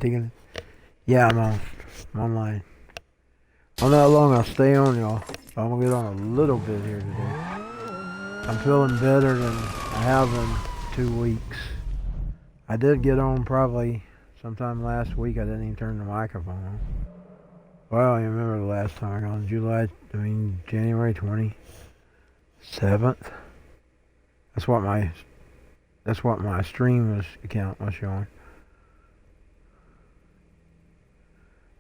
taking it. Yeah, I'm on. I'm online. I don't know how long I'll stay on, y'all. I'm gonna get on a little bit here today. I'm feeling better than I have in 2 weeks. I did get on probably sometime last week. I didn't even turn the microphone on. Well, I don't even remember the last time I got on. January 27th. That's what my stream account was showing.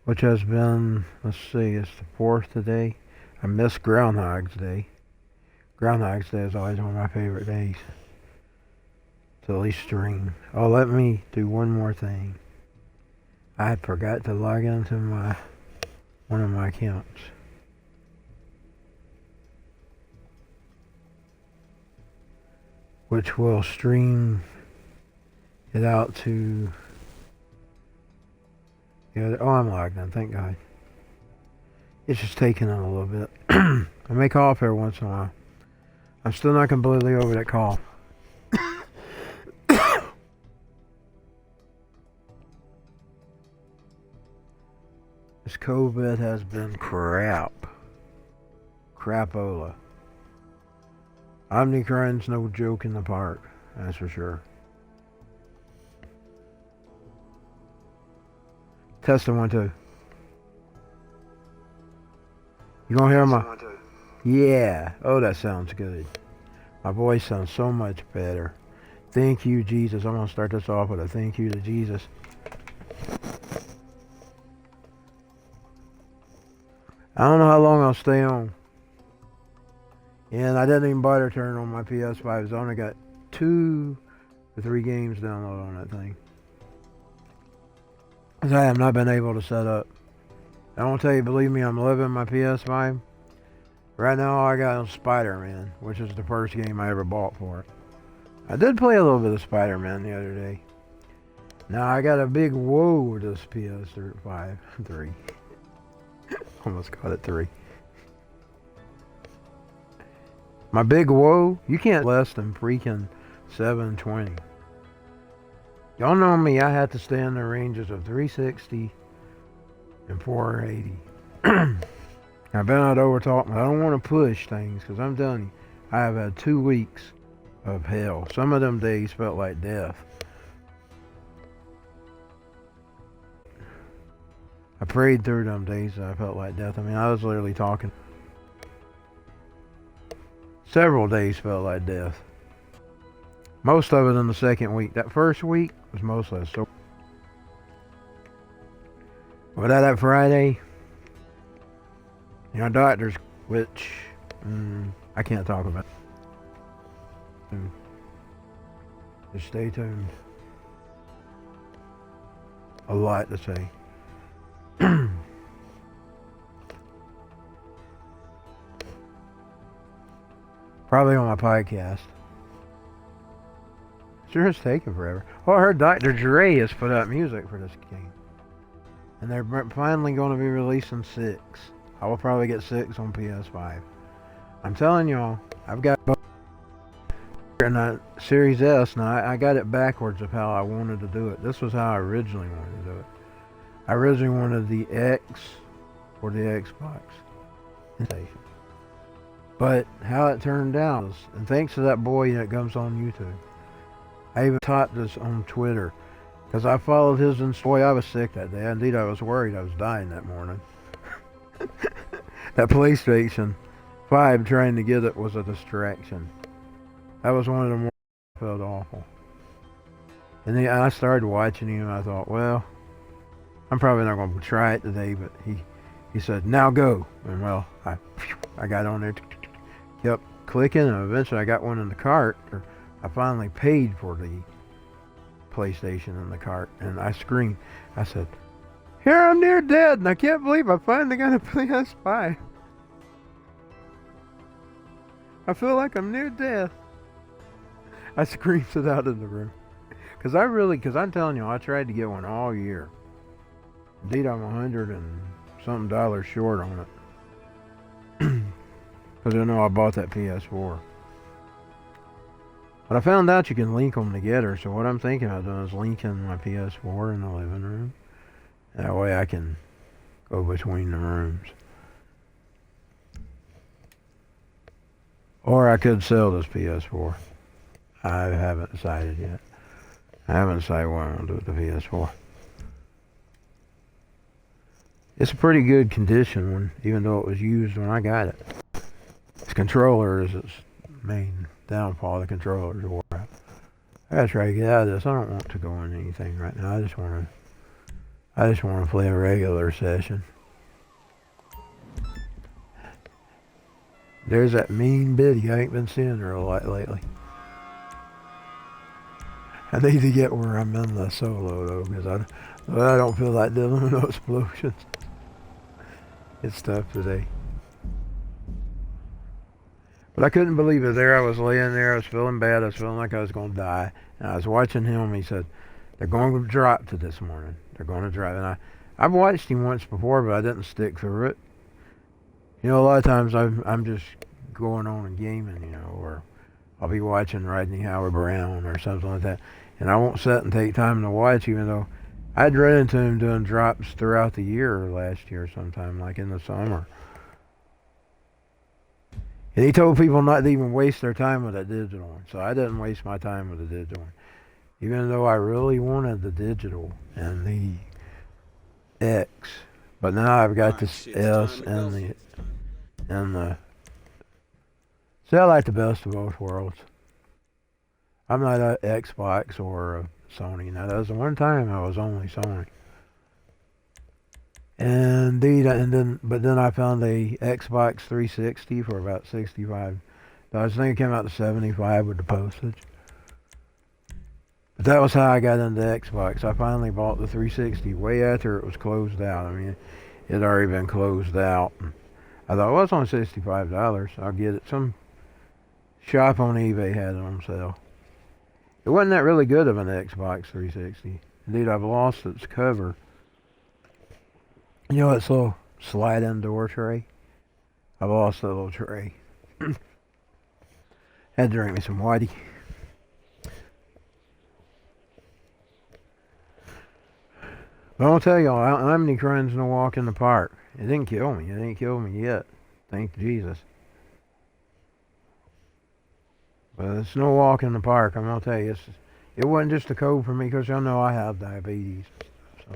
Which has been, let's see, it's the 4th today. I missed Groundhog's Day. Groundhog's Day is always one of my favorite days to at least stream. Oh, let me do one more thing. I had forgot to log into one of my accounts. Which will stream it out to... Yeah, oh, I'm logged in, thank God. It's just taking a little bit. I may cough every once in a while. I'm still not completely over that cough. This COVID has been crap. Crapola. Omnicron's no joke in the park, that's for sure. Testing 1, 2. You gonna hear my... Yeah. Oh, that sounds good. My voice sounds so much better. Thank you, Jesus. I'm gonna start this off with a thank you to Jesus. I don't know how long I'll stay on. And I didn't even bother turning on my PS5. I only got 2 or 3 games downloaded on that thing. I have not been able to set up. I won't tell you, believe me, I'm loving my PS5. Right now, all I got is Spider-Man, which is the first game I ever bought for it. I did play a little bit of Spider-Man the other day. Now, I got a big woe with this PS5, 3. Almost got it 3. My big woe, you can't less than freaking 720. Y'all know me, I had to stay in the ranges of 360 and 480. I've been out over talking, but I don't want to push things, because I'm telling you, I have had 2 weeks of hell. Some of them days felt like death. I prayed through them days that I felt like death. I mean, I was literally talking. Several days felt like death. Most of it in the second week. That first week was mostly so. But that Friday, doctors, which I can't talk about. Just stay tuned. A lot to say. Probably on my podcast. Sure, it's taking forever. Well, I heard Dr. Dre has put out music for this game. And they're finally going to be releasing 6. I will probably get 6 on PS5. I'm telling y'all, I've got both. And that Series S, now I got it backwards of how I wanted to do it. This was how I originally wanted to do it. I originally wanted the X for the Xbox. But how it turned out, and thanks to that boy that comes on YouTube, I even taught this on Twitter, because I followed his, and boy, I was sick that day. Indeed, I was worried I was dying that morning. That PlayStation 5 trying to get it was a distraction. That was one of the more I felt awful. And then I started watching him, and I thought, well, I'm probably not going to try it today, but he said, now go. And well, I got on there, kept clicking, and eventually I got one in the cart. I finally paid for the PlayStation in the cart, and I screamed. I said, here I'm near dead, and I can't believe I finally got a PS5. I feel like I'm near death. I screamed it out in the room. Because I'm telling you, I tried to get one all year. Indeed, I'm $100 and something short on it. Because I know I bought that PS4. But I found out you can link them together, so what I'm thinking of doing is linking my PS4 in the living room That way I can go between the rooms. Or I could sell this PS4. I haven't decided yet. I haven't decided what I'm going to do with the PS4. It's a pretty good condition one, even though it was used when I got it. Its controller is its main downfall. The controllers wore out. I gotta try to get out of this. I don't want to go in anything right now. I just want to play a regular session. There's that mean Biddy. I ain't been seeing her a lot lately. I need to get where I'm in the solo though, because I don't feel like dealing with no explosions. It's tough today. But I couldn't believe it. There I was laying there. I was feeling bad. I was feeling like I was going to die. And I was watching him. He said, they're going to drop to this morning. They're going to drop. And I've watched him once before, but I didn't stick through it. You know, a lot of times I'm just going on and gaming, you know, or I'll be watching Rodney Howard Brown or something like that. And I won't sit and take time to watch, even though I'd run into him doing drops throughout the year last year sometime, like in the summer. And he told people not to even waste their time with that digital one. So I didn't waste my time with the digital one. Even though I really wanted the digital and the X. But now I've got this S and the... See, I like the best of both worlds. I'm not an Xbox or a Sony. Now, that was the one time I was only Sony. And then I found a Xbox 360 for about $65. I think it came out to $75 with the postage. But that was how I got into Xbox. I finally bought the 360 way after it was closed out. I mean, it had already been closed out. I thought, well, it's only $65. I'll get it. Some shop on eBay had it on sale. It wasn't that really good of an Xbox 360. Indeed, I've lost its cover. You know that little slide-in door tray? I've lost that little tray. Had to drink me some whitey. But I'll tell y'all, omnichron's no walk in the park. It didn't kill me. It ain't killed me yet. Thank Jesus. But it's no walk in the park. I'm going to tell you, it wasn't just a cold for me, because y'all know I have diabetes. So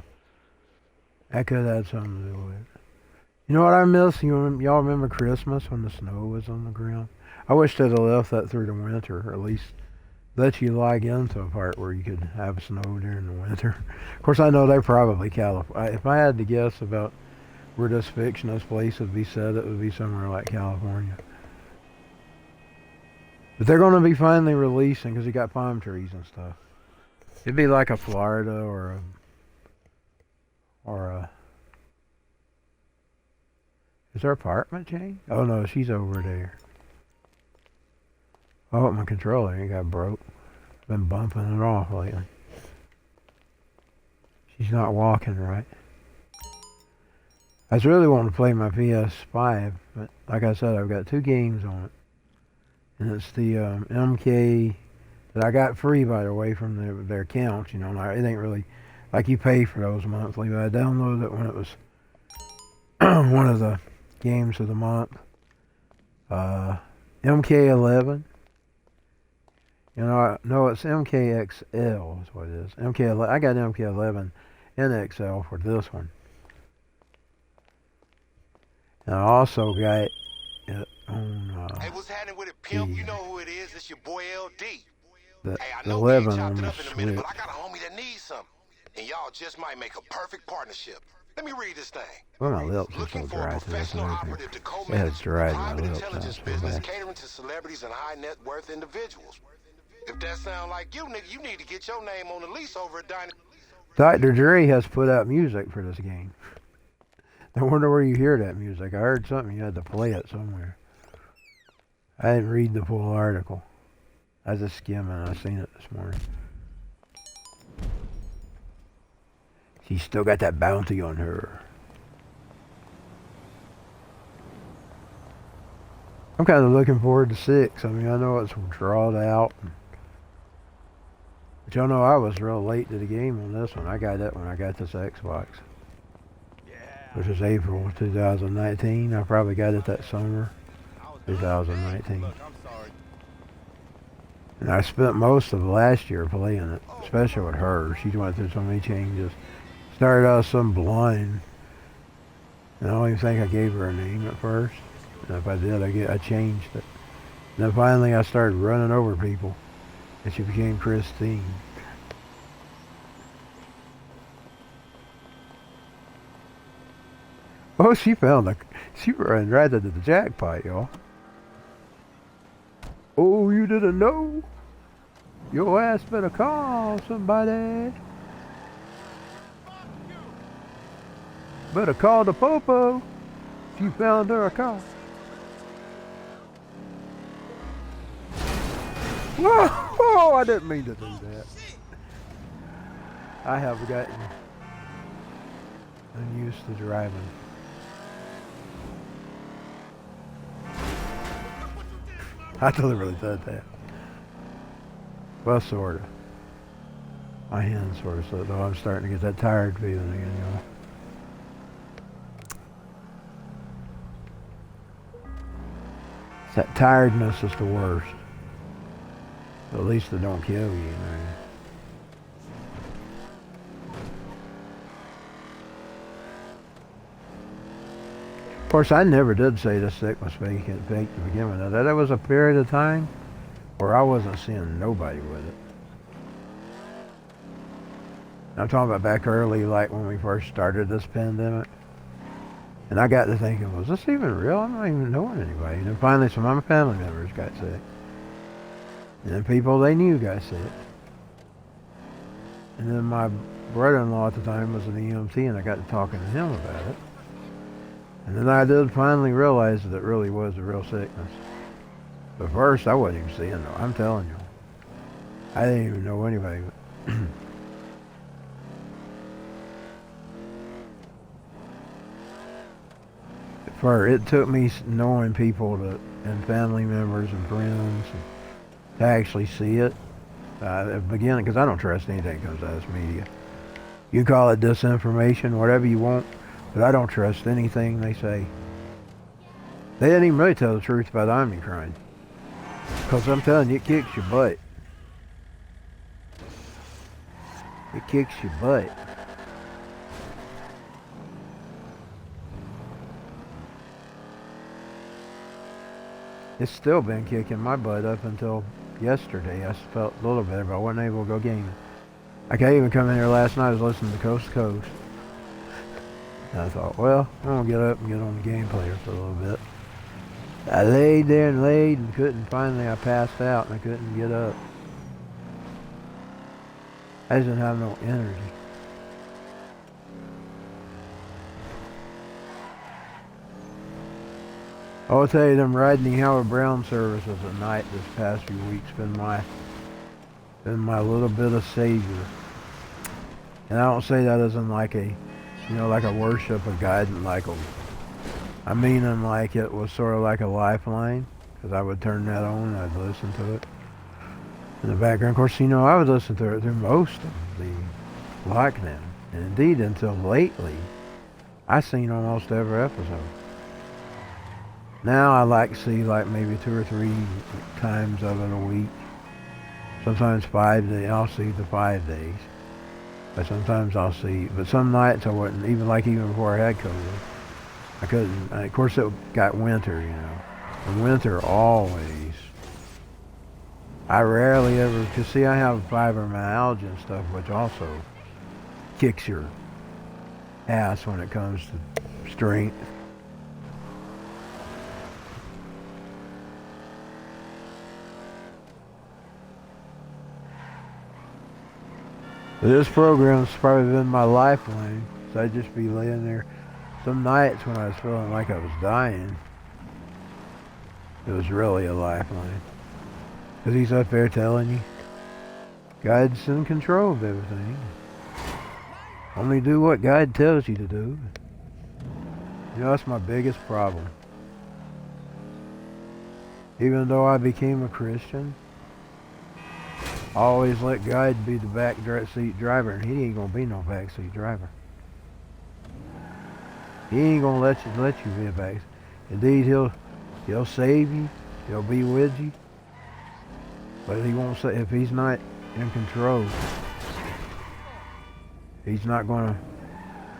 that could have had something to do with it. You know what I miss? Y'all remember Christmas when the snow was on the ground? I wish they'd have left that through the winter, or at least let you lag into a part where you could have snow during the winter. Of course, I know they're probably California. If I had to guess about where this fictitious place would be set, it would be somewhere like California. But they're going to be finally releasing, because you got palm trees and stuff. It'd be like a Florida or a is there apartment chain? Oh no, she's over there. Oh, my controller, it got broke. Been bumping it off lately. She's not walking right. I was really wanting to play my PS5, but like I said, I've got 2 games on it. And it's the MK that I got free, by the way, from their account. You know, it ain't really like you pay for those monthly, but I downloaded it when it was one of the games of the month. MK11. You know, no, it's MKXL is what it is. MK11. I got MK11 and XL for this one. And I also got it on hey, what's happening with it, pimp? You know who it is. It's your boy LD. The hey, I know 11 we ain't on chopped it the up in a minute, Switch. but I got a homie that needs something. And y'all just might make a perfect partnership. Let me read this thing. Well, my lips are Looking so for a dry today. professional operative to It co-manage has dried a my private lips intelligence out so business bad. catering to celebrities and high net worth individuals. If that sound like you, nigga, you need to get your name on the lease over at Dining. Dr. Dre has put out music for this game. I wonder where you hear that music. I heard something, you had to play it somewhere. I didn't read the full article. I was just skimming. I seen it this morning. She's still got that bounty on her. I'm kind of looking forward to 6. I mean, I know it's drawn out. But y'all know I was real late to the game on this one. I got that when I got this Xbox. which is April 2019. I probably got it that summer, 2019. And I spent most of last year playing it, especially with her. She went through so many changes. Started out some blind, and I don't even think I gave her a name at first. And if I did, I changed it. And then finally I started running over people, and she became Christine. Oh, she ran right into the jackpot, y'all. Oh, you didn't know? Your ass better call somebody. Better call the popo if you found her a car. Whoa, I didn't mean to do that. I have gotten unused to driving. I deliberately said that. Well, sort of. My hands sort of slipped, though I'm starting to get that tired feeling again, That tiredness is the worst. At least it don't kill you, Of course, I never did say this sick was fake to begin with. That was a period of time where I wasn't seeing nobody with it. I'm talking about back early, like when we first started this pandemic. And I got to thinking, was this even real? I'm not even knowing anybody. And then finally some of my family members got sick. And then people they knew got sick. And then my brother-in-law at the time was an EMT, and I got to talking to him about it. And then I did finally realize that it really was a real sickness. But first, I wasn't even seeing no. I'm telling you. I didn't even know anybody. It took me knowing people and family members and friends to actually see it. At the beginning, because I don't trust anything that comes out of this media. You call it disinformation, whatever you want, but I don't trust anything they say. They didn't even really tell the truth about Omicron. Because I'm telling you, it kicks your butt. It kicks your butt. It's still been kicking my butt up until yesterday. I felt a little better, but I wasn't able to go gaming. I can't even come in here last night. I was listening to Coast to Coast. And I thought, well, I'm going to get up and get on the game player for a little bit. I laid there and finally I passed out and I couldn't get up. I just didn't have no energy. I'll tell you, them Rodney Howard Brown services at night this past few weeks been my little bit of savior. And I don't say that as in like a, like a worship of God, I mean in like it was sort of like a lifeline, because I would turn that on and I'd listen to it in the background. Of course, I would listen to it through most of the lockdown. And indeed, until lately, I've seen almost every episode. Now I like to see like maybe 2 or 3 times of it a week. Sometimes 5 days. I'll see the 5 days. But sometimes but some nights I wouldn't, even before I had COVID. I couldn't. Of course it got winter, And winter always. I rarely ever, because see I have fibromyalgia and stuff, which also kicks your ass when it comes to strength. This program's probably been my lifeline. So I'd just be laying there. Some nights when I was feeling like I was dying, it was really a lifeline. Because he's up there telling you, God's in control of everything. Only do what God tells you to do. That's my biggest problem. Even though I became a Christian, I always let God be the back seat driver, and he ain't gonna be no back seat driver. He ain't gonna let you be a backslider. Indeed, he'll save you. He'll be with you. But he won't say if he's not in control. He's not gonna.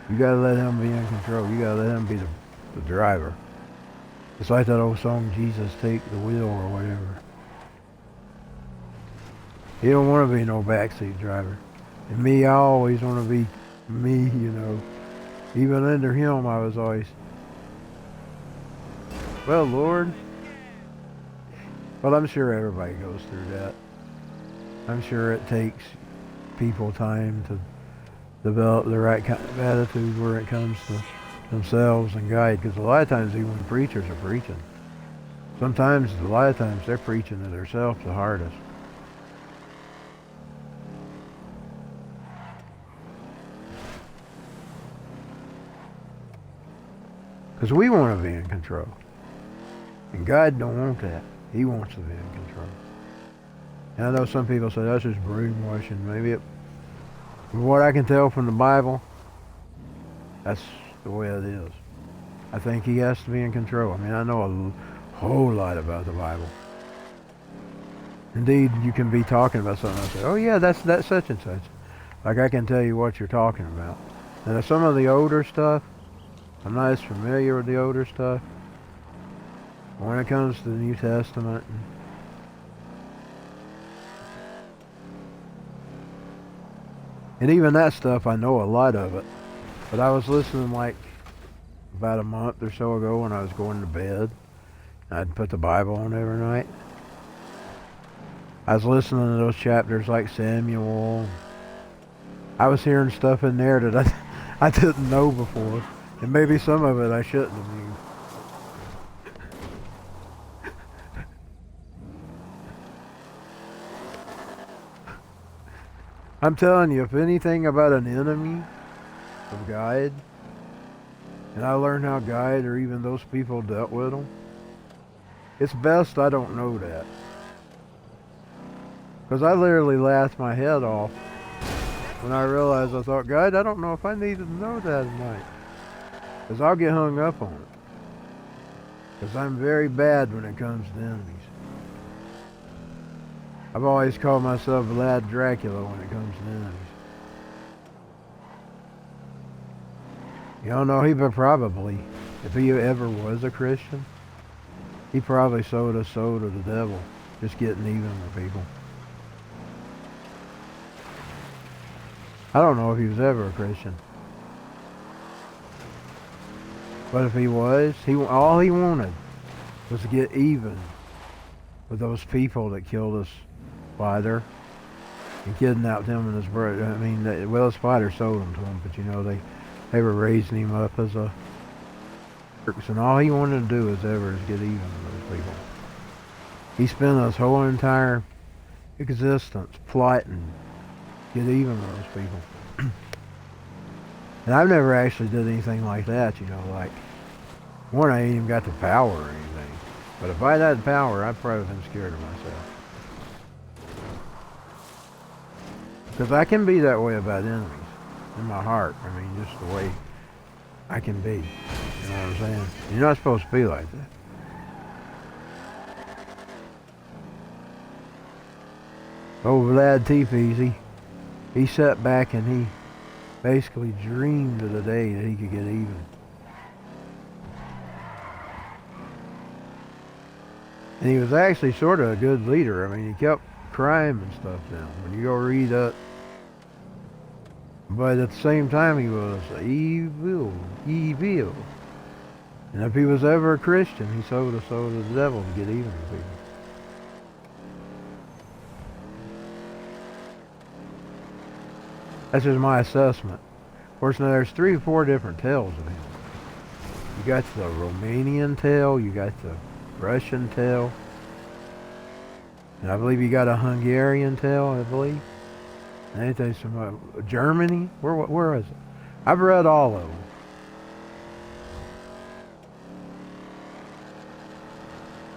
You gotta let him be in control. You gotta let him be the driver. It's like that old song, Jesus Take the Wheel or whatever. He don't want to be no backseat driver. And me, I always want to be me, you know. Even under him, I was always, well, Lord. Well, I'm sure everybody goes through that. I'm sure it takes people time to develop the right kind of attitude where it comes to themselves and God. Because a lot of times, even when preachers are preaching, sometimes, a lot of times, they're preaching to themselves the hardest. Because we want to be in control. And God don't want that. He wants to be in control. And I know some people say that's just brainwashing. Maybe from what I can tell from the Bible, that's the way it is. I think he has to be in control. I mean, I know a whole lot about the Bible. Indeed, you can be talking about something and say, oh yeah, that's such and such. Like I can tell you what you're talking about. And some of the older stuff, I'm not as familiar with the older stuff. When it comes to the New Testament, and even that stuff, I know a lot of it. But I was listening like about a month or so ago when I was going to bed. I'd put the Bible on every night. I was listening to those chapters like Samuel. I was hearing stuff in there that I didn't know before. And maybe some of it I shouldn't have used. I'm telling you, if anything about an enemy of God, and I learned how God or even those people dealt with them, it's best I don't know that. Because I literally laughed my head off when I realized, I thought, God, I don't know if I needed to know that tonight. Because I'll get hung up on it. Because I'm very bad when it comes to enemies. I've always called myself Vlad Dracula when it comes to enemies. You don't know, he probably, if he ever was a Christian, he probably sold his soul to the devil, just getting even with people. I don't know if he was ever a Christian. But if he was, all he wanted was to get even with those people that killed his father and kidnapped him and his brother. I mean, his father sold him to him, but you know, they were raising him up as a person. And all he wanted to do is get even with those people. He spent his whole entire existence plotting to get even with those people. And I've never actually did anything like that, you know, like, one, I ain't even got the power or anything. But if I had the power, I'd probably have been scared of myself. Because I can be that way about enemies in my heart. I mean, just the way I can be. You know what I'm saying? You're not supposed to be like that. Oh, Vlad Tepes, he sat back and he basically dreamed of the day that he could get even. And he was actually sort of a good leader. I mean, he kept crime and stuff down. When you go read up, but at the same time, he was evil. And if he was ever a Christian, he sold his soul to the devil to get even with people. That's just my assessment. Of course, now there's 3 or 4 different tales of him. You got the Romanian tale, you got the Russian tale, and I believe you got a Hungarian tale, I believe. And anything from Germany? Where is it? I've read all of them.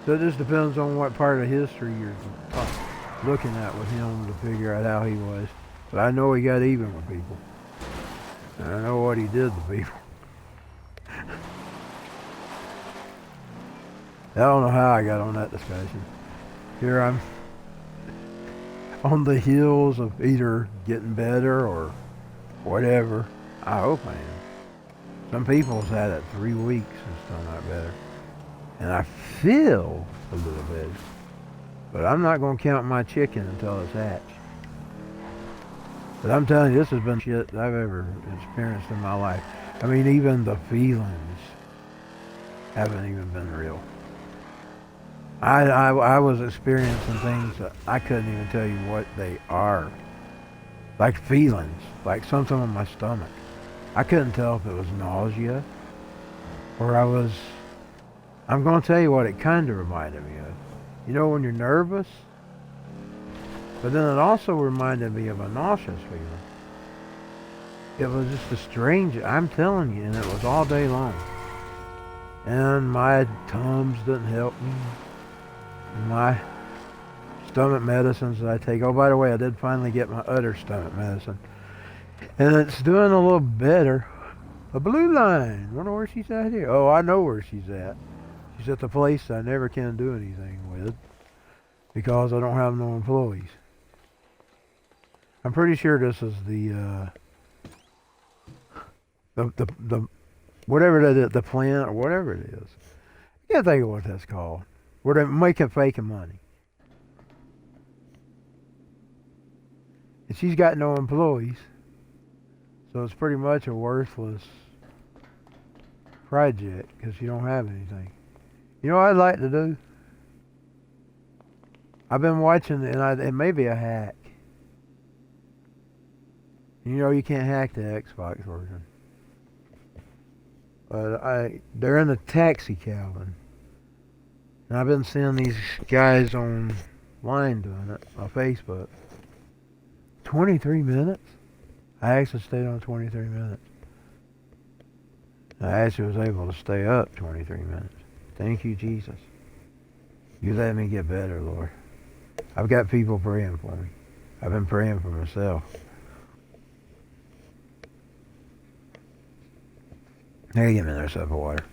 So it just depends on what part of history you're looking at with him to figure out how he was. But I know he got even with people. And I know what he did to people. I don't know how I got on that discussion. Here I'm on the heels of either getting better or whatever. I hope I am. Some people's had it 3 weeks and still not better. And I feel a little better. But I'm not going to count my chicken until it's hatched. But I'm telling you, this has been shit I've ever experienced in my life. I mean, even the feelings haven't even been real. I was experiencing things that I couldn't even tell you what they are. Like feelings, like something in my stomach. I couldn't tell if it was nausea or I'm going to tell you what it kind of reminded me of. You know when you're nervous? But then it also reminded me of a nauseous feeling. It was just a strange, I'm telling you, and it was all day long. And my Tums didn't help me. My stomach medicines that I take. Oh, by the way, I did finally get my other stomach medicine. And it's doing a little better. A blue line. Wonder where she's at here. Oh, I know where she's at. She's at the place I never can do anything with because I don't have no employees. I'm pretty sure this is the whatever that is, the plant or whatever it is. I can't think of what that's called. Where they're making faking money. And she's got no employees. So it's pretty much a worthless project because you don't have anything. You know what I'd like to do? I've been watching, and it may be a hack. You know you can't hack the Xbox version. But they're in the taxi cabin. And I've been seeing these guys online doing it on Facebook. 23 minutes? I actually stayed on 23 minutes. I actually was able to stay up 23 minutes. Thank you, Jesus. You let me get better, Lord. I've got people praying for me. I've been praying for myself. Hey, give me another sip of water.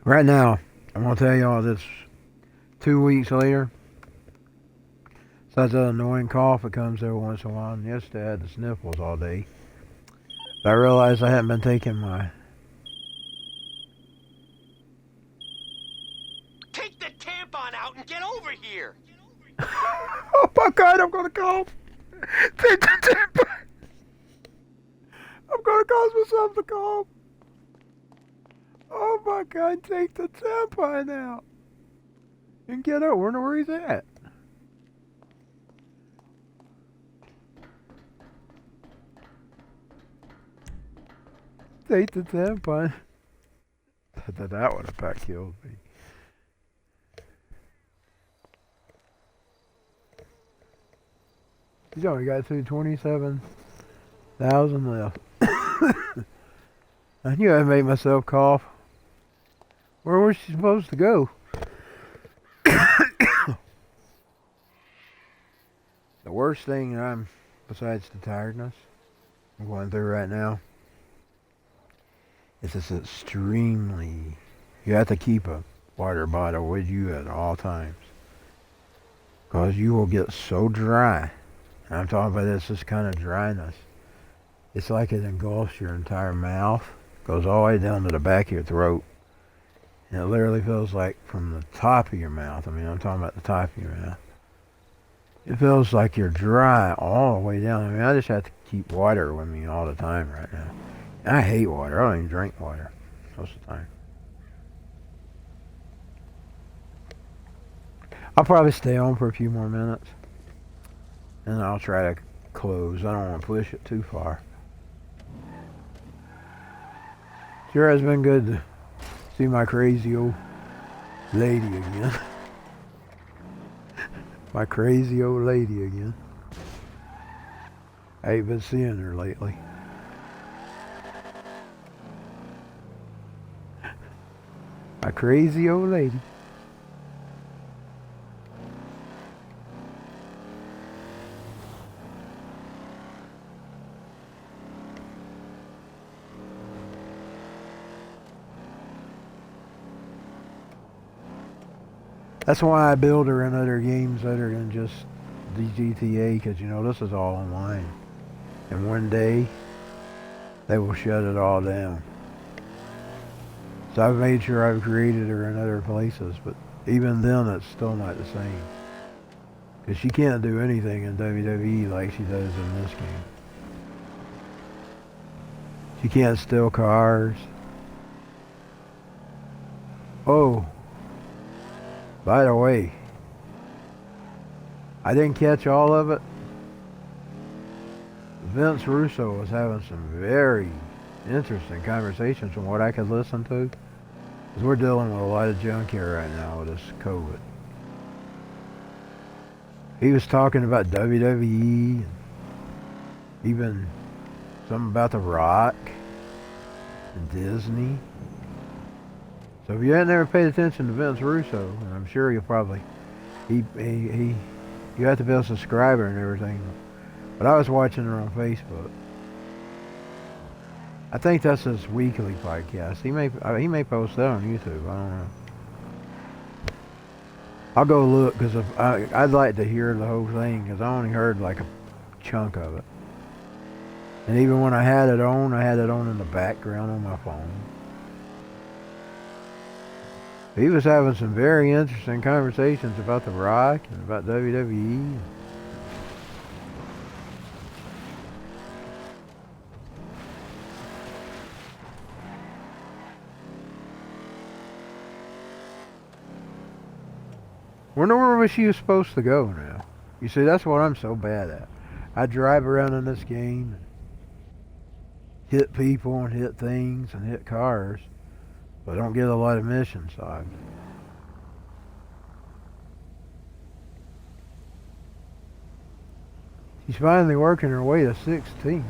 Right now, I'm going to tell y'all this 2 weeks later. Besides that annoying cough that comes every once in a while. And yesterday I had the sniffles all day. But I realized I hadn't been taking my... Take the tampon out and get over here! Oh my God, I'm going to cough. Take the tampon. I'm going to cause myself to cough. Oh my God, take the tampon out. And get over. Wonder where he's at. Take the tampon. That would have about killed me. He's only got 27,000 left. I knew I made myself cough. Where was she supposed to go? The worst thing besides the tiredness I'm going through right now, is this extremely, you have to keep a water bottle with you at all times. Because you will get so dry. And I'm talking about this kind of dryness. It's like it engulfs your entire mouth. Goes all the way down to the back of your throat. And it literally feels like from the top of your mouth. I mean, I'm talking about the top of your mouth. It feels like you're dry all the way down. I mean, I just have to keep water with me all the time right now. And I hate water. I don't even drink water most of the time. I'll probably stay on for a few more minutes. And I'll try to close. I don't want to push it too far. Sure has been good to see my crazy old lady again. My crazy old lady again. I ain't been seeing her lately. My crazy old lady. That's why I build her in other games other than just the GTA, because you know this is all online. And one day, they will shut it all down. So I've made sure I've created her in other places, but even then it's still not the same. Because she can't do anything in WWE like she does in this game. She can't steal cars. Oh, by the way, I didn't catch all of it. Vince Russo was having some very interesting conversations from what I could listen to. Because we're dealing with a lot of junk here right now with this COVID. He was talking about WWE, even something about The Rock and Disney. So if you hadn't ever paid attention to Vince Russo, and I'm sure you'll probably, you have to be a subscriber and everything. But I was watching her on Facebook. I think that's his weekly podcast. He may post that on YouTube. I don't know. I'll go look because I'd like to hear the whole thing because I only heard like a chunk of it. And even when I had it on in the background on my phone. He was having some very interesting conversations about The Rock and about WWE. Wonder where she was supposed to go now. You see, that's what I'm so bad at. I drive around in this game and hit people and hit things and hit cars, but I don't get a lot of missions. So she's finally working her way to 16.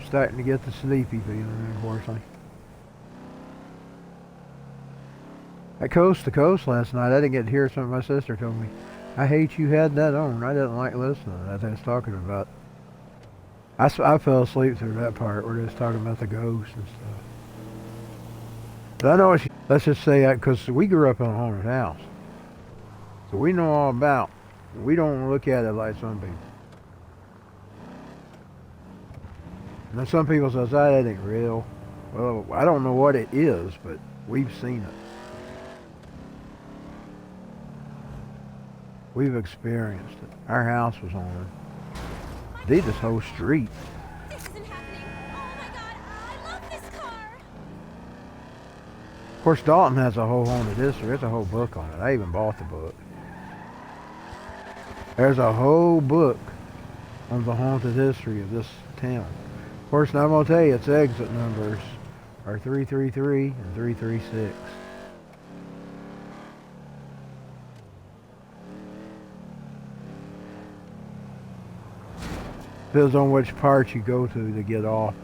Starting to get the sleepy feeling, unfortunately. At Coast to Coast last night, I didn't get to hear something my sister told me. I hate you had that on. I didn't like listening to that they was talking about. I fell asleep through that part where they was talking about the ghosts and stuff. But I know what let's just say that because we grew up in a haunted house. So we know all about it. We don't look at it like some people. Now some people say, that ain't real. Well, I don't know what it is, but we've seen it. We've experienced it. Our house was on this whole street. This isn't happening. Oh my god, I love this car. Of course, Dalton has a whole haunted history. There's a whole book on it. I even bought the book. There's a whole book on the haunted history of this town. Of course, now I'm going to tell you, its exit numbers are 333 and 336. Depends on which part you go to get off.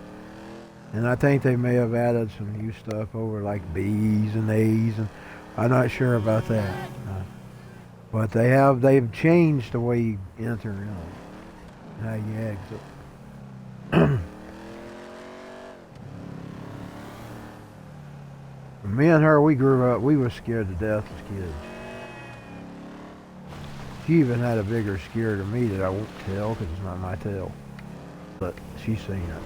And I think they may have added some new stuff over like B's and A's, and I'm not sure about that. But they've changed the way you enter in and how you exit. Me and her, we grew up, we were scared to death as kids. She even had a bigger scare to me that I won't tell because it's not my tale. But she's seen it.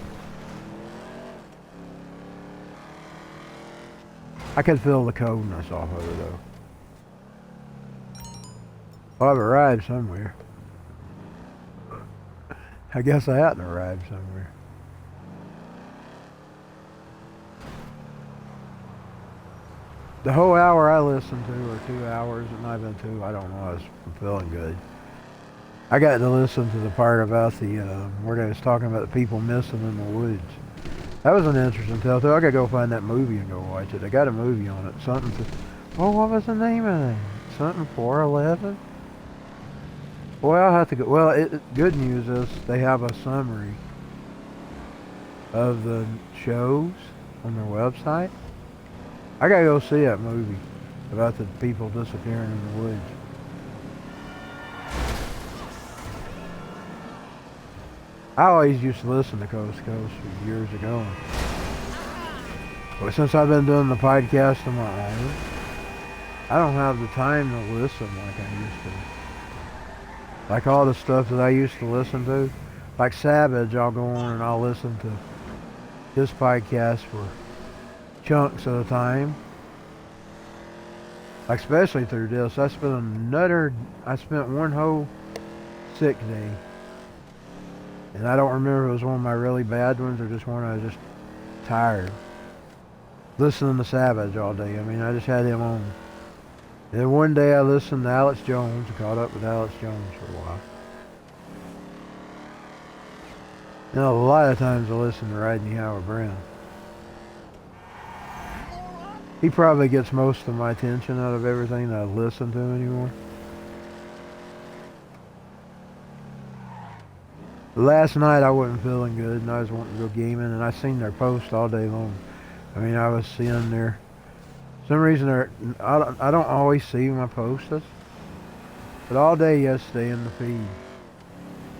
I could feel the coldness off of it though. Well, I've arrived somewhere. I guess I hadn't arrived somewhere. The whole hour I listened to, or 2 hours, it might have been 2, I don't know, I was feeling good. I got to listen to the part about the, where they was talking about the people missing in the woods. That was an interesting tale too. I gotta go find that movie and go watch it. They got a movie on it, something to, oh, what was the name of it? Something 411? Boy, I'll have to go, well, good news is they have a summary of the shows on their website. I gotta go see that movie about the people disappearing in the woods. I always used to listen to Coast to Coast years ago. But since I've been doing the podcast on my own, I don't have the time to listen like I used to. Like all the stuff that I used to listen to. Like Savage, I'll go on and I'll listen to his podcast for chunks at a time. Like especially through this. I spent one whole sick day. And I don't remember if it was one of my really bad ones or just one I was just tired. Listening to Savage all day. I mean, I just had him on. And then one day I listened to Alex Jones. I caught up with Alex Jones for a while. You know, a lot of times I listen to Rodney Howard Brown. He probably gets most of my attention out of everything that I listen to anymore. Last night I wasn't feeling good and I was wanting to go gaming and I seen their post all day long. I mean, I was seeing their... For some reason, I don't always see my posts. But all day yesterday in the feed,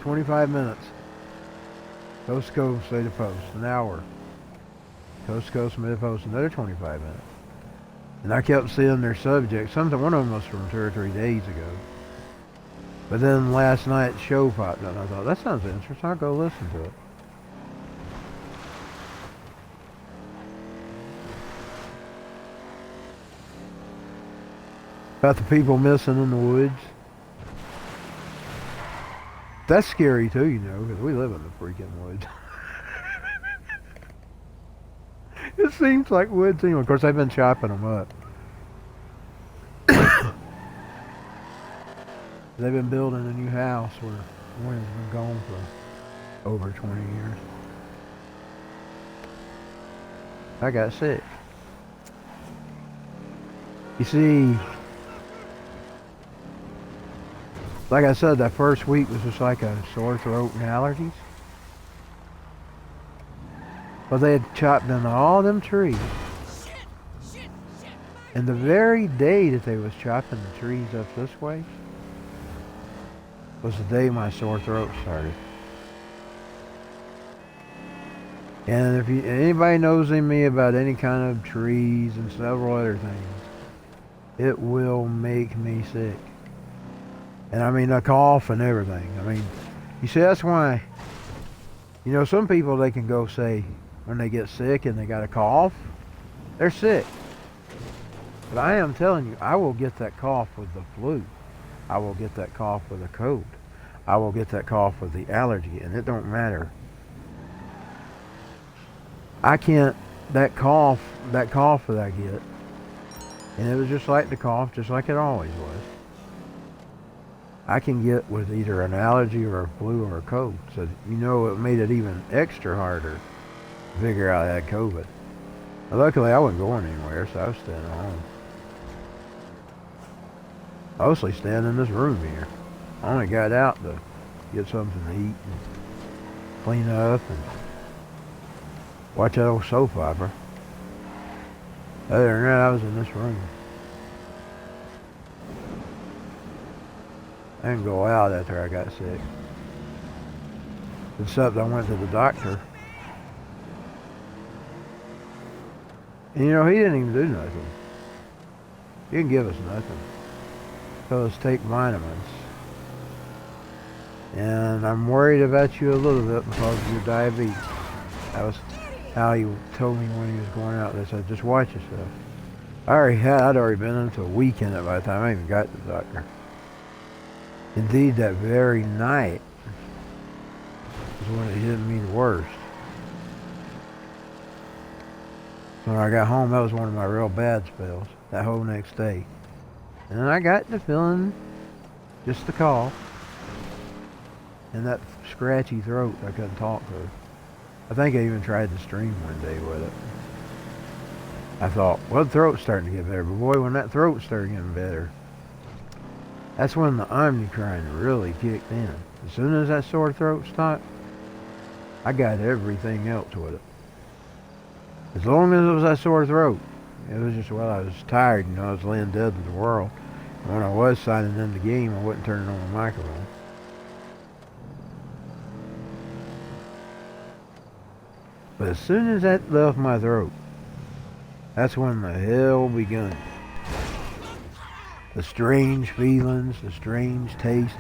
25 minutes. Coast to Coast made a post, an hour. Coast to Coast made a post, another 25 minutes. And I kept seeing their subject. One of them was from 2 or 3 days ago. But then last night's show popped up and I thought, that sounds interesting, I'll go listen to it. About the people missing in the woods. That's scary too, you know, because we live in the freaking woods. It seems like woods anyway. Of course, they've been chopping them up. They've been building a new house where one has been gone for over 20 years. I got sick. You see, like I said, that first week was just like a sore throat and allergies. But they had chopped down all them trees. And the very day that they was chopping the trees up this way was the day my sore throat started. And if anybody knows me about any kind of trees and several other things, it will make me sick. And I mean, a cough and everything. I mean, you see, that's why, you know, some people, they can go say, when they get sick and they got a cough, they're sick. But I am telling you, I will get that cough with the flu. I will get that cough with a cold. I will get that cough with the allergy, and it don't matter. I can't, that cough that I get, and it was just like the cough, just like it always was. I can get with either an allergy or a flu or a cold. So, you know, it made it even extra harder to figure out I had COVID. But luckily, I wasn't going anywhere, so I was staying at home. Mostly staying in this room here. I only got out to get something to eat and clean up and watch that old soap opera. Other than that, I was in this room. I didn't go out after I got sick. Except I went to the doctor. And you know, he didn't even do nothing. He didn't give us nothing. Told us to take vitamins. And I'm worried about you a little bit because of your diabetes. That was how he told me when he was going out. They said, just watch yourself. I'd already been into a week in it by the time I even got to the doctor. Indeed, that very night was when it hit me the worst. When I got home, that was one of my real bad spells, that whole next day. And then I got to feeling just the cough and that scratchy throat I couldn't talk through. I think I even tried to stream one day with it. I thought, well, the throat's starting to get better. But boy, when that throat started getting better, that's when the omnicrying really kicked in. As soon as that sore throat stopped, I got everything else with it. As long as it was that sore throat, it was just, well, I was tired, you know, I was laying dead to the world. And when I was signing in the game, I wasn't turning on the microphone. But as soon as that left my throat, that's when the hell begun. The strange feelings, the strange tastes.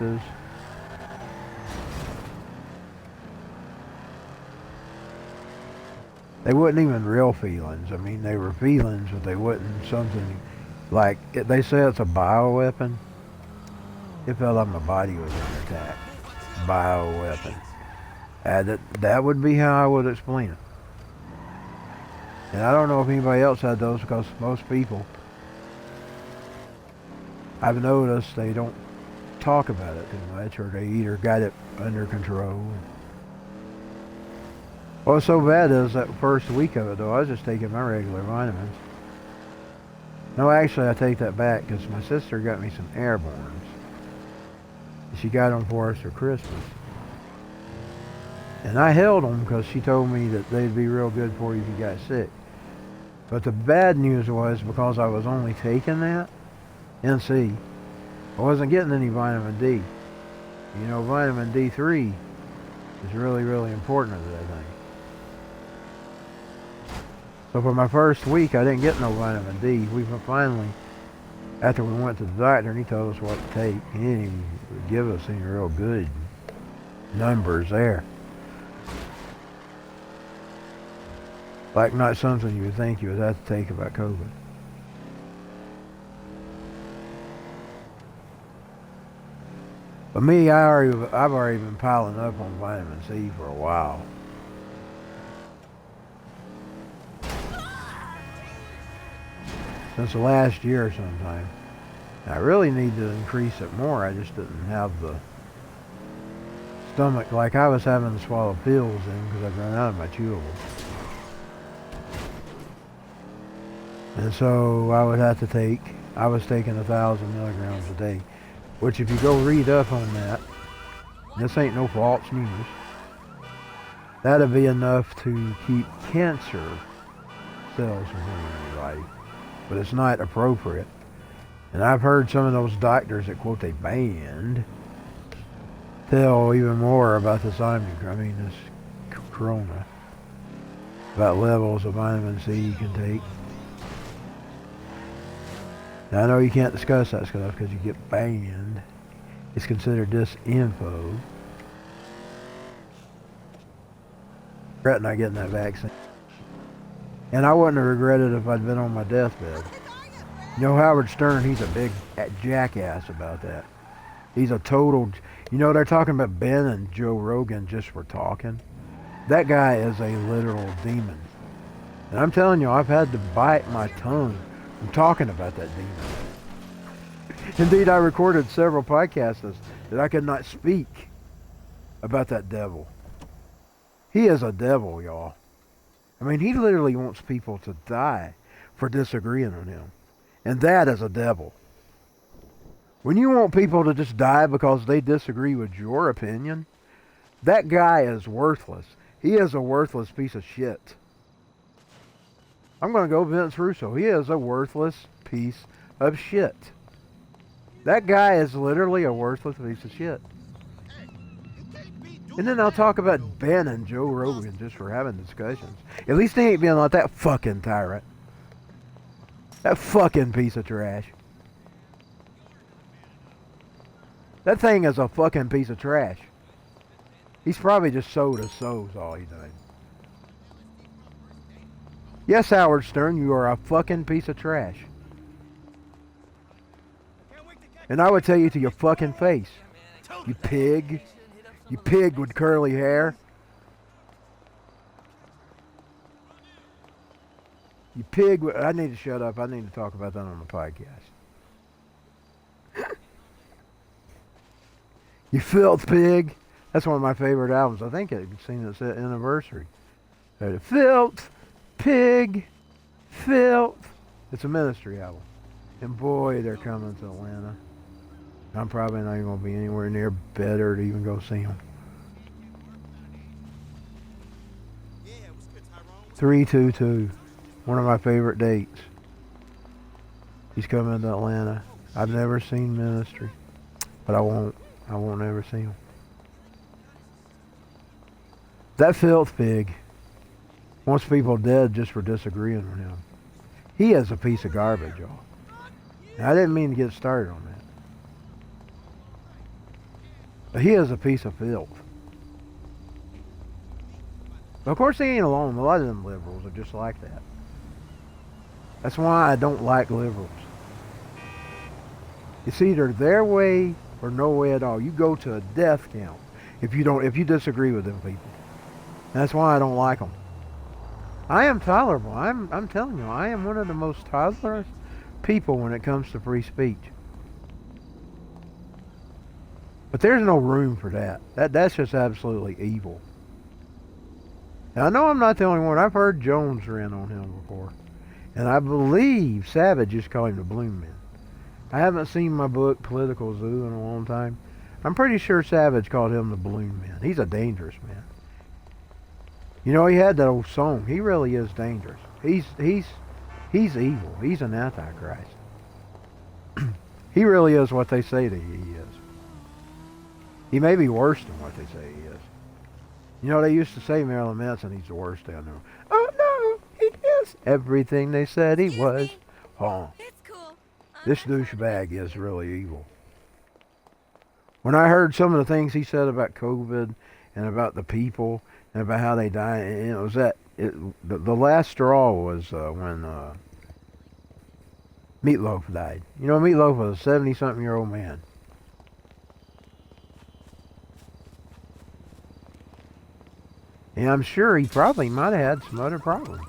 They wasn't even real feelings. I mean, they were feelings, but they wasn't something like, they say it's a bioweapon. It felt like my body was under attack. Bioweapon. That would be how I would explain it. And I don't know if anybody else had those, because most people, I've noticed, they don't talk about it too much, or they either got it under control. What's so bad is that first week of it, though, I was just taking my regular vitamins. No, actually, I take that back, because my sister got me some Airborns. She got them for us for Christmas. And I held them because she told me that they'd be real good for you if you got sick. But the bad news was, because I was only taking that, NC, I wasn't getting any vitamin D. You know, vitamin D3 is really, really important to that thing. So for my first week, I didn't get no vitamin D. We finally, after we went to the doctor and he told us what to take, he didn't even give us any real good numbers there. Like not something you would think you would have to take about COVID. But me, I've already been piling up on vitamin C for a while. Since the last year sometime. I really need to increase it more. I just didn't have the stomach. Like I was having to swallow pills in because I've run out of my chewables. And so I would have to take, I was taking 1,000 milligrams a day. Which if you go read up on that, this ain't no false news. That'd be enough to keep cancer cells from hitting anybody. But it's not appropriate. And I've heard some of those doctors that quote they banned tell even more about this this corona. About levels of vitamin C you can take. Now I know you can't discuss that stuff because you get banned. It's considered disinfo. Regret not getting that vaccine. And I wouldn't have regretted it if I'd been on my deathbed. You know, Howard Stern, he's a big jackass about that. He's a total, you know, they're talking about Ben and Joe Rogan just for talking. That guy is a literal demon. And I'm telling you, I've had to bite my tongue from talking about that demon. Indeed, I recorded several podcasts that I could not speak about that devil. He is a devil, y'all. I mean, he literally wants people to die for disagreeing on him. And that is a devil. When you want people to just die because they disagree with your opinion, that guy is worthless. He is a worthless piece of shit. I'm going to go Vince Russo. He is a worthless piece of shit. That guy is literally a worthless piece of shit. And then I'll talk about Ben and Joe Rogan just for having discussions. At least they ain't being like that fucking tyrant. That fucking piece of trash. That thing is a fucking piece of trash. He's probably just sold his souls all he done. Yes, Howard Stern, you are a fucking piece of trash. And I would tell you to your fucking face. You pig. You pig with curly hair. You pig with, I need to shut up. I need to talk about that on the podcast. You filth pig. That's one of my favorite albums. I think I've seen its anniversary. Filth, pig, filth. It's a Ministry album. And boy, they're coming to Atlanta. I'm probably not even going to be anywhere near better to even go see them. 3/22. One of my favorite dates. He's coming to Atlanta. I've never seen Ministry. But I won't ever see him. That filth pig. Wants people dead just for disagreeing with him. He is a piece of garbage, y'all. Now, I didn't mean to get started on that. But he is a piece of filth. But of course, he ain't alone. A lot of them liberals are just like that. That's why I don't like liberals. It's either their way or no way at all. You go to a death count if you disagree with them people. And that's why I don't like them. I am tolerable. I'm telling you, I am one of the most tolerant people when it comes to free speech. But there's no room for that. That's just absolutely evil. And I know I'm not the only one. I've heard Jones rant on him before. And I believe Savage just called him the Bloom Man. I haven't seen my book, Political Zoo, in a long time. I'm pretty sure Savage called him the Bloom Man. He's a dangerous man. You know, he had that old song. He really is dangerous. He's evil. He's an antichrist. He really is what they say that he is. He may be worse than what they say he is. You know, they used to say Marilyn Manson, he's the worst down there. Oh no, he is everything they said he was. Huh. It's cool. This douchebag is really evil. When I heard some of the things he said about COVID and about the people and about how they die, and it was the last straw was when Meatloaf died. You know, Meatloaf was a 70-something-year-old man. And I'm sure he probably might have had some other problems.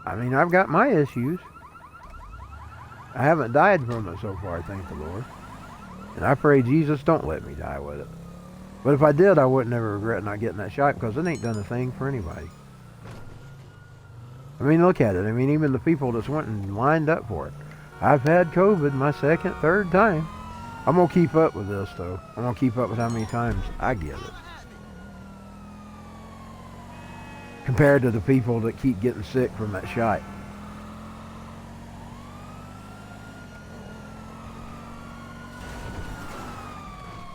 I mean, I've got my issues. I haven't died from it so far, thank the Lord. And I pray Jesus don't let me die with it. But if I did, I wouldn't ever regret not getting that shot because it ain't done a thing for anybody. I mean, look at it. I mean, even the people that's went and lined up for it. I've had COVID my second, third time. I'm going to keep up with this, though. I'm going to keep up with how many times I get it. Compared to the people that keep getting sick from that shot.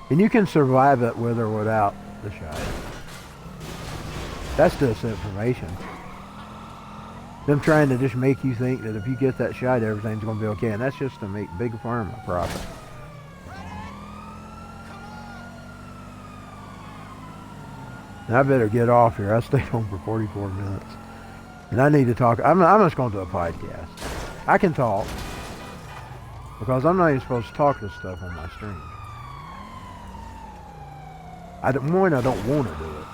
And you can survive it with or without the shot. That's disinformation. Them trying to just make you think that if you get that shot, everything's going to be okay. And that's just to make Big Pharma profit. Now I better get off here. I stayed home for 44 minutes. And I need to talk. I'm just going to do a podcast. I can talk. Because I'm not even supposed to talk this stuff on my stream. I don't want to do it.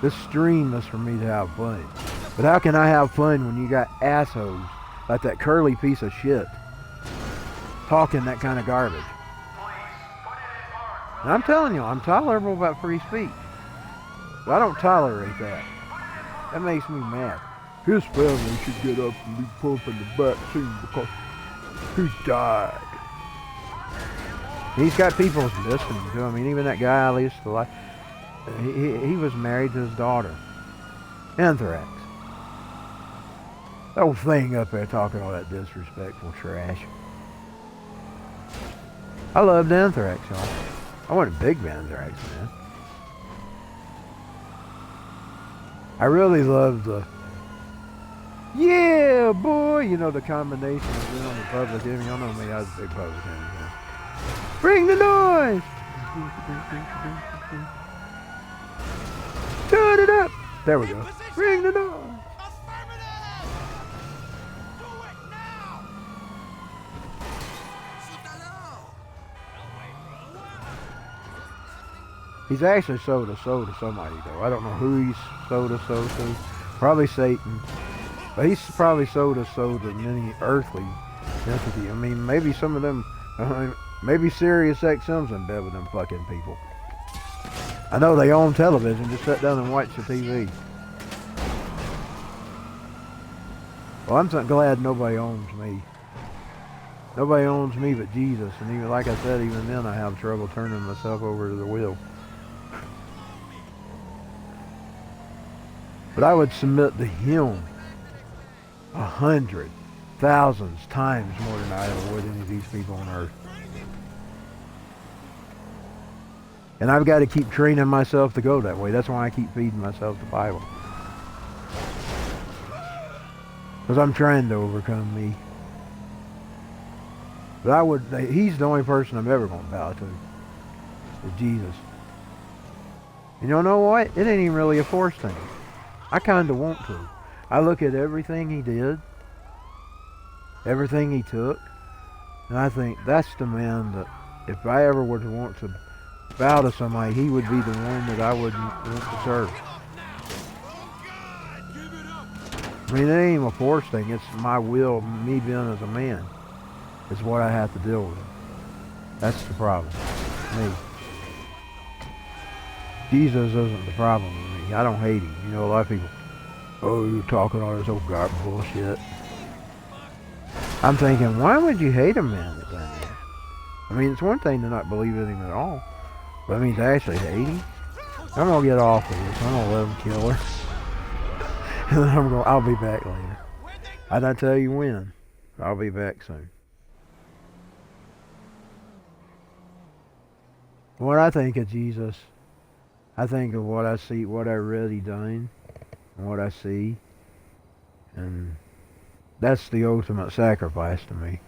This stream is for me to have fun. But how can I have fun when you got assholes like that curly piece of shit talking that kind of garbage? And I'm telling you, I'm tolerable about free speech. But I don't tolerate that. That makes me mad. His family should get up and be pumping the vaccine because he died. He's got people listening to him. I mean, even that guy I used to like, he was married to his daughter. Anthrax. That old thing up there talking all that disrespectful trash. I loved Anthrax, y'all. I wasn't a big Anthrax man. I really loved the, yeah, boy, you know, the combination of them and Public Enemy. Y'all know me, I was a big Public Enemy fan. Bring the noise! Turn it up! There we go. Bring the noise! He's actually sold a soul to somebody, though. I don't know who he's sold a soul to. Probably Satan. But he's probably sold a soul to many earthly entity. I mean, maybe some of them, maybe Sirius XM's in bed with them fucking people. I know they own television. Just sit down and watch the TV. Well, I'm so glad nobody owns me. Nobody owns me but Jesus. And even like I said, even then I have trouble turning myself over to the will. But I would submit to him 100,000 times more than I ever would any of these people on earth. And I've got to keep training myself to go that way. That's why I keep feeding myself the Bible. Because I'm trying to overcome me. But he's the only person I'm ever going to bow to. Is Jesus. And you know what? It ain't even really a force thing. I kind of want to. I look at everything he did, everything he took, and I think that's the man that if I ever were to want to bow to somebody, he would be the one that I would want to serve. I mean, it ain't even a force thing. It's my will, me being as a man. It's what I have to deal with. That's the problem. Me. Jesus isn't the problem with me. I don't hate him. You know, a lot of people, oh, you're talking all this old God bullshit. I'm thinking, why would you hate a man that's done that? I mean, it's one thing to not believe in him at all. But I mean, to actually hate him? I'm going to get off of this. I'm going to let him kill her. And then I'll be back later. I didn't tell you when. I'll be back soon. When I think of Jesus, I think of what I see, what I really done, and what I see. And that's the ultimate sacrifice to me.